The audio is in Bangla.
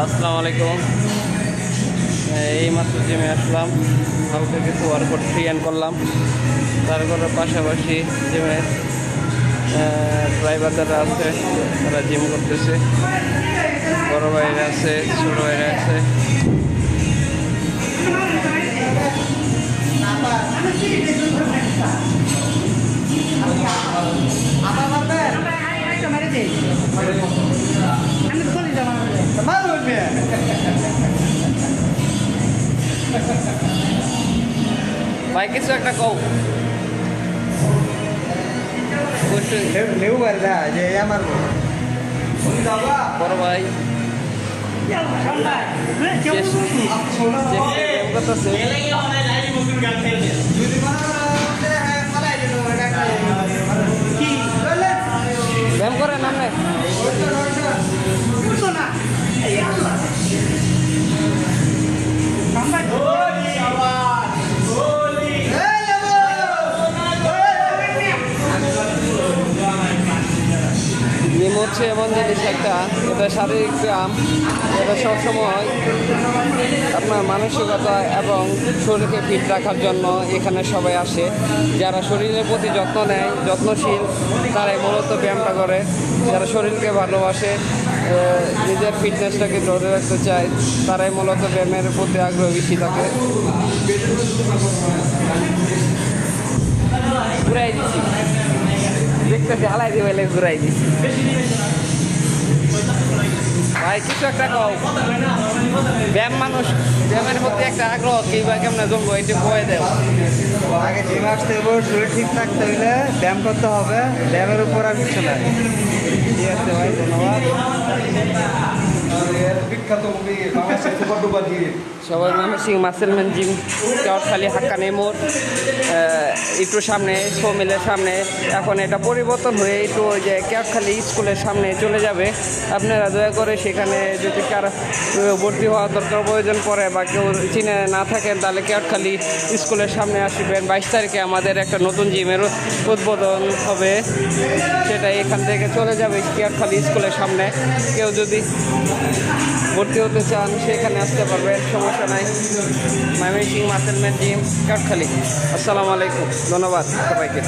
আসসালামু আলাইকুম। এই মাত্র জিমে আসলাম, হালকা কিছু ওয়ার্কআউট ফ্রিহ্যান্ড করলাম। তারপরে পাশাপাশি জিমের ড্রাইভার যারা আছে তারা জিম করতেছে, বড় ভাইরা আছে, ছোট ভাইরা আছে। ভাই কিছু একটা কও। বড় ভাই ব্যায়াম করেন আপনি? জিম হচ্ছে এমন জিনিস একটা, এটা শারীরিক ব্যায়াম। এটা সবসময় আপনার মানসিকতা এবং শরীরকে ফিট রাখার জন্য এখানে সবাই আসে। যারা শরীরের প্রতি যত্ন নেয়, যত্নশীল, তারাই মূলত ব্যায়ামটা করে। যারা শরীরকে ভালোবাসে, নিজের ফিটনেসটাকে ধরে রাখতে চায়, তারাই মূলত ব্যায়ামের প্রতি আগ্রহ বেশি থাকে। ঘুরাই দিচ্ছি, দেখতেছি হালাই দিয়ে বলে ঘুরাই দিচ্ছি। ভাই কিছু একটা কও। ব্যায়াম মানুষ ব্যায়ামের প্রতি একটা আগ্রহ কিংবা কেমন জমবো এটি বয়ে দেব। আগে জিম আসতে হবে, শরীর ঠিক থাকতে হইলে ব্যায়াম করতে হবে। ব্যায়ামের উপর আর কিছু নাই। ঠিক আছে ভাই, ধন্যবাদ। সবাই ময়মনসিংহ মাসেলম্যান জিম, চটখালি হাক্কানি মোড়, একটু সামনে মিলের সামনে। এখন এটা পরিবর্তন হয়ে একটু ওই যে কেওটখালী স্কুলের সামনে চলে যাবে। আপনারা দয়া করে সেখানে যদি কারো ভর্তি হওয়ার দরকার প্রয়োজন পড়ে বা কেউ চিনে না থাকেন, তাহলে কেওটখালী স্কুলের সামনে আসবেন। 22 তারিখে আমাদের একটা নতুন জিমের উদ্বোধন হবে, সেটা এখান থেকে চলে যাবে কেওটখালী স্কুলের সামনে। কেউ যদি ভর্তি হতে চান সেখানে আসতে পারবেন, সমস্যা নাই। ময়মনসিংহ মাসেলম্যান জিম, কেওটখালী। আসসালামু আলাইকুম, ধন্যবাদ সবাইকে।